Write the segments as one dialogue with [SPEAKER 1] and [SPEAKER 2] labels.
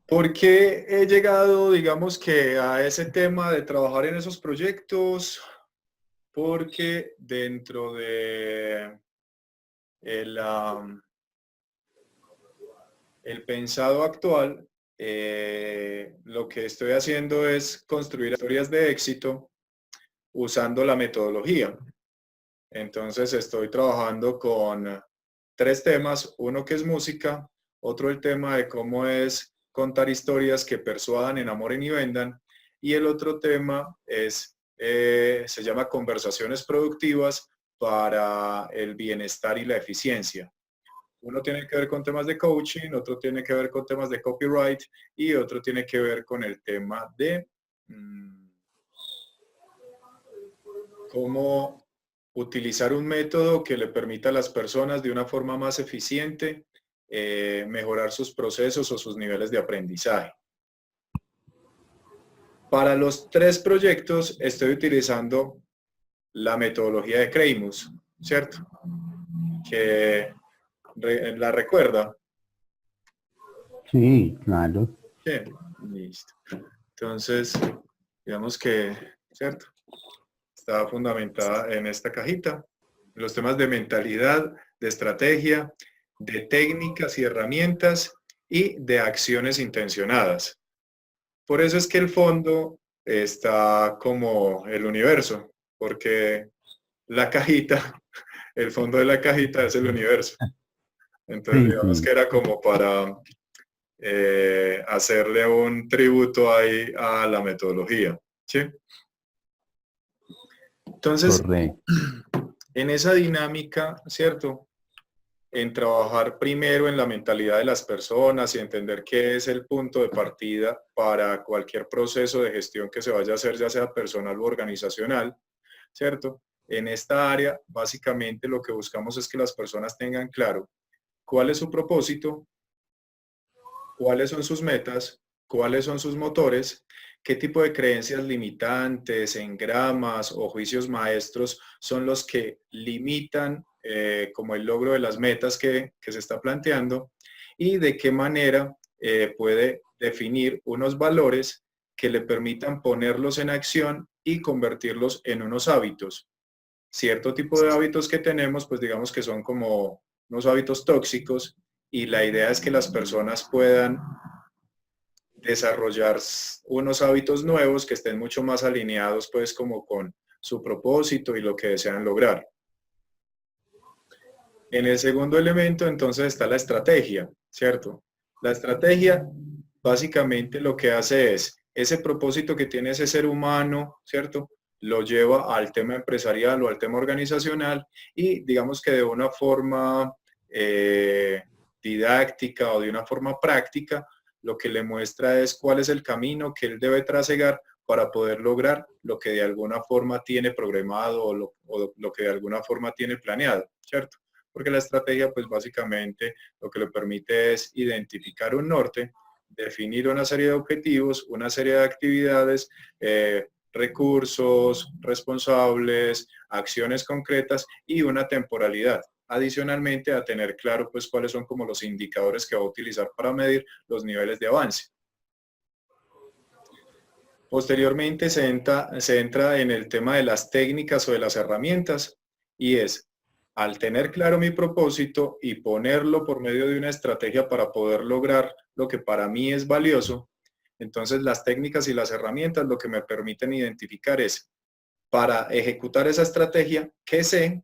[SPEAKER 1] ¿Por qué he llegado, digamos que a ese tema de trabajar en esos proyectos? Porque dentro de el, el pensado actual, lo que estoy haciendo es construir historias de éxito usando la metodología. Entonces estoy trabajando con tres temas, uno que es música, otro el tema de cómo es contar historias que persuadan, enamoren y vendan, y el otro tema es, se llama conversaciones productivas para el bienestar y la eficiencia. Uno tiene que ver con temas de coaching, otro tiene que ver con temas de copyright y otro tiene que ver con el tema de cómo utilizar un método que le permita a las personas de una forma más eficiente mejorar sus procesos o sus niveles de aprendizaje. Para los tres proyectos estoy utilizando la metodología de Creighmus, ¿cierto? Que la recuerda.
[SPEAKER 2] Sí, claro.
[SPEAKER 1] Bien, listo. Entonces, digamos que, ¿cierto? Está fundamentada en esta cajita. Los temas de mentalidad, de estrategia, de técnicas y herramientas y de acciones intencionadas. Por eso es que el fondo está como el universo, porque la cajita, el fondo de la cajita es el universo. Entonces,
[SPEAKER 2] Sí,
[SPEAKER 1] digamos
[SPEAKER 2] sí,
[SPEAKER 1] que era como para hacerle un tributo ahí a la metodología. ¿Sí? Entonces,
[SPEAKER 2] correcto.
[SPEAKER 1] en esa dinámica, ¿cierto? En trabajar primero en la mentalidad de las personas y entender qué es el punto de partida para cualquier proceso de gestión que se vaya a hacer, ya sea personal o organizacional, ¿cierto? En esta área, básicamente lo que buscamos es que las personas tengan claro cuál es su propósito, cuáles son sus metas, cuáles son sus motores, qué tipo de creencias limitantes, engramas o juicios maestros son los que limitan como el logro de las metas que se está planteando y de qué manera puede definir unos valores que le permitan ponerlos en acción y convertirlos en unos hábitos. Cierto tipo de hábitos que tenemos, pues digamos que son como unos hábitos tóxicos y la idea es que las personas puedan desarrollar unos hábitos nuevos que estén mucho más alineados pues como con su propósito y lo que desean lograr. En el segundo elemento entonces está la estrategia, ¿cierto? La estrategia básicamente lo que hace es ese propósito que tiene ese ser humano, ¿cierto? Lo lleva al tema empresarial o al tema organizacional y digamos que de una forma didáctica o de una forma práctica, lo que le muestra es cuál es el camino que él debe trasegar para poder lograr lo que de alguna forma tiene programado o lo que de alguna forma tiene planeado, ¿cierto? Porque la estrategia, pues básicamente lo que le permite es identificar un norte, definir una serie de objetivos, una serie de actividades, recursos, responsables, acciones concretas y una temporalidad. Adicionalmente a tener claro pues cuáles son como los indicadores que va a utilizar para medir los niveles de avance. Posteriormente se entra en el tema de las técnicas o de las herramientas y es, al tener claro mi propósito y ponerlo por medio de una estrategia para poder lograr lo que para mí es valioso, entonces las técnicas y las herramientas lo que me permiten identificar es, para ejecutar esa estrategia, qué sé,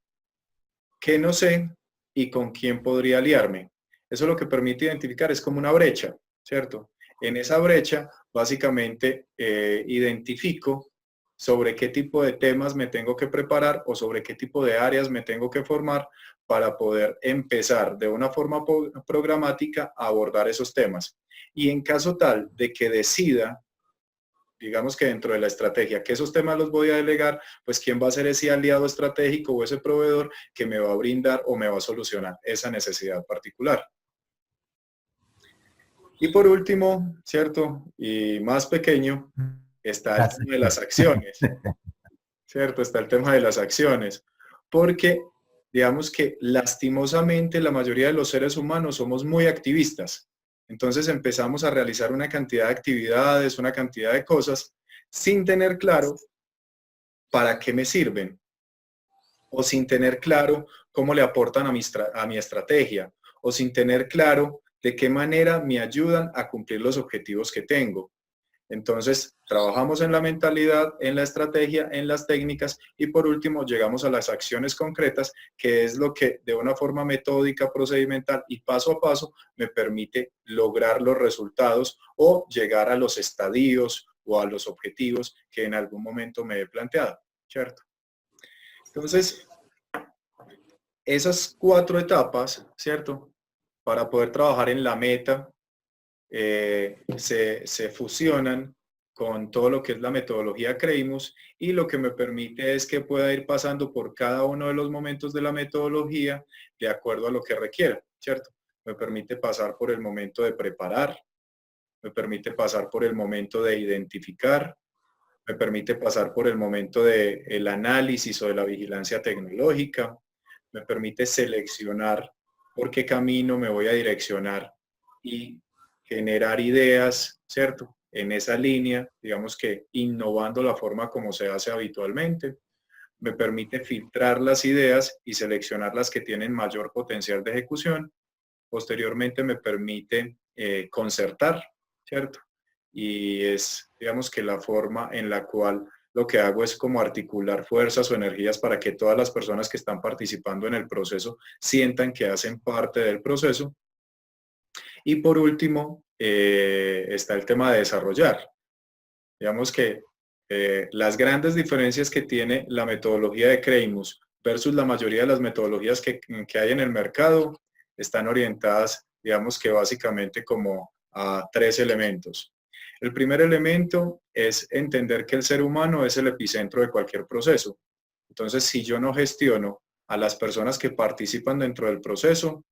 [SPEAKER 1] qué no sé y con quién podría aliarme. Eso lo que permite identificar es como una brecha, ¿cierto? En esa brecha, básicamente, identifico sobre qué tipo de temas me tengo que preparar o sobre qué tipo de áreas me tengo que formar para poder empezar de una forma programática a abordar esos temas. Y en caso tal de que decida, digamos que dentro de la estrategia, que esos temas los voy a delegar, pues quién va a ser ese aliado estratégico o ese proveedor que me va a brindar o me va a solucionar esa necesidad particular. Y por último, ¿cierto? Y más pequeño, está el tema de las acciones, ¿cierto? Está el tema de las acciones, porque digamos que lastimosamente la mayoría de los seres humanos somos muy activistas. Entonces empezamos a realizar una cantidad de actividades, una cantidad de cosas, sin tener claro para qué me sirven, o sin tener claro cómo le aportan a mi estrategia, o sin tener claro de qué manera me ayudan a cumplir los objetivos que tengo. Entonces, trabajamos en la mentalidad, en la estrategia, en las técnicas y por último llegamos a las acciones concretas, que es lo que de una forma metódica, procedimental y paso a paso me permite lograr los resultados o llegar a los estadios o a los objetivos que en algún momento me he planteado, ¿cierto? Entonces, esas 4 etapas, ¿cierto? Para poder trabajar en la meta, se fusionan con todo lo que es la metodología Creighmus y lo que me permite es que pueda ir pasando por cada uno de los momentos de la metodología de acuerdo a lo que requiera, ¿cierto? Me permite pasar por el momento de preparar, me permite pasar por el momento de identificar, me permite pasar por el momento del análisis o de la vigilancia tecnológica, me permite seleccionar por qué camino me voy a direccionar y generar ideas, ¿cierto? En esa línea, digamos que innovando la forma como se hace habitualmente. Me permite filtrar las ideas y seleccionar las que tienen mayor potencial de ejecución. Posteriormente me permite concertar, ¿cierto? Y es, digamos que la forma en la cual lo que hago es como articular fuerzas o energías para que todas las personas que están participando en el proceso sientan que hacen parte del proceso. Y por último, está el tema de desarrollar. Digamos que las grandes diferencias que tiene la metodología de Creighmus versus la mayoría de las metodologías que hay en el mercado están orientadas, digamos que básicamente como a 3 elementos. El primer elemento es entender que el ser humano es el epicentro de cualquier proceso. Entonces, si yo no gestiono a las personas que participan dentro del proceso,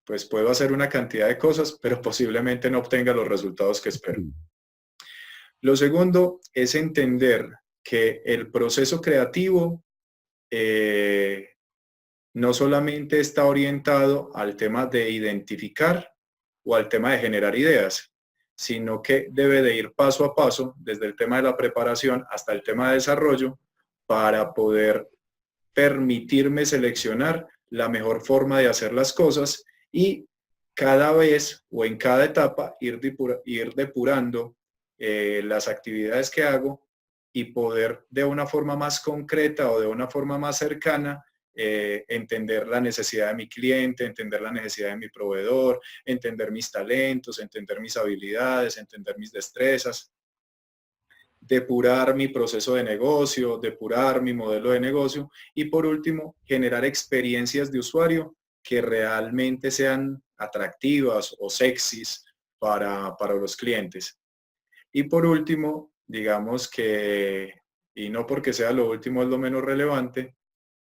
[SPEAKER 1] pues puedo hacer una cantidad de cosas, pero posiblemente no obtenga los resultados que espero. Lo segundo es entender que el proceso creativo no solamente está orientado al tema de identificar o al tema de generar ideas, sino que debe de ir paso a paso, desde el tema de la preparación hasta el tema de desarrollo, para poder permitirme seleccionar la mejor forma de hacer las cosas y cada vez o en cada etapa ir depurando las actividades que hago y poder de una forma más concreta o de una forma más cercana entender la necesidad de mi cliente, entender la necesidad de mi proveedor, entender mis talentos, entender mis habilidades, entender mis destrezas, depurar mi proceso de negocio, depurar mi modelo de negocio y por último, generar experiencias de usuario que realmente sean atractivas o sexys para los clientes. Y por último, digamos que, y no porque sea lo último es lo menos relevante,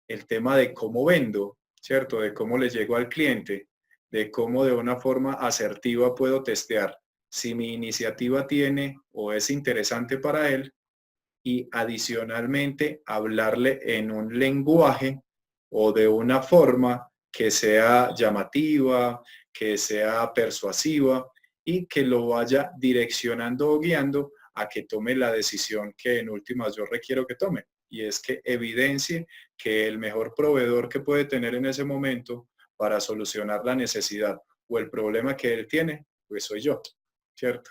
[SPEAKER 1] el tema de cómo vendo, ¿cierto? De cómo le llego al cliente, de cómo de una forma asertiva puedo testear si mi iniciativa tiene o es interesante para él y adicionalmente hablarle en un lenguaje o de una forma que sea llamativa, que sea persuasiva y que lo vaya direccionando o guiando a que tome la decisión que en últimas yo requiero que tome. Y es que evidencie que el mejor proveedor que puede tener en ese momento para solucionar la necesidad o el problema que él tiene, pues soy yo, ¿cierto?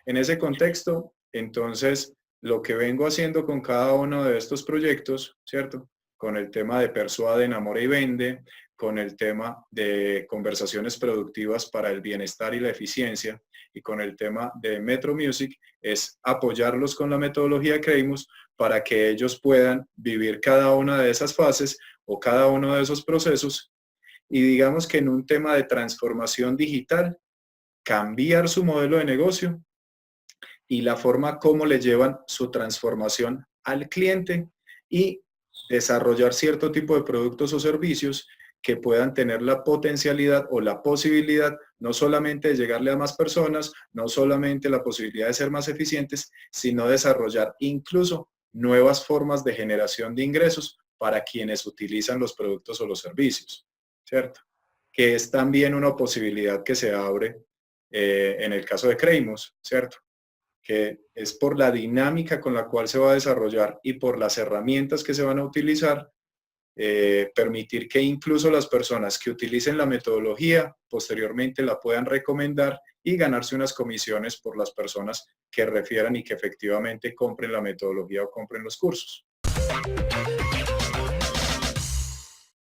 [SPEAKER 1] En ese contexto, entonces, lo que vengo haciendo con cada uno de estos proyectos, ¿cierto? Con el tema de Persuade, Enamora y Vende, con el tema de conversaciones productivas para el bienestar y la eficiencia, y con el tema de Metro Music, es apoyarlos con la metodología Creighmus para que ellos puedan vivir cada una de esas fases o cada uno de esos procesos y digamos que en un tema de transformación digital, cambiar su modelo de negocio y la forma como le llevan su transformación al cliente y desarrollar cierto tipo de productos o servicios que puedan tener la potencialidad o la posibilidad no solamente de llegarle a más personas, no solamente la posibilidad de ser más eficientes, sino desarrollar incluso nuevas formas de generación de ingresos para quienes utilizan los productos o los servicios, ¿cierto? que es también una posibilidad que se abre en el caso de Creimos, ¿cierto? Que es por la dinámica con la cual se va a desarrollar y por las herramientas que se van a utilizar, permitir que incluso las personas que utilicen la metodología posteriormente la puedan recomendar y ganarse unas comisiones por las personas que refieran y que efectivamente compren la metodología o compren los cursos.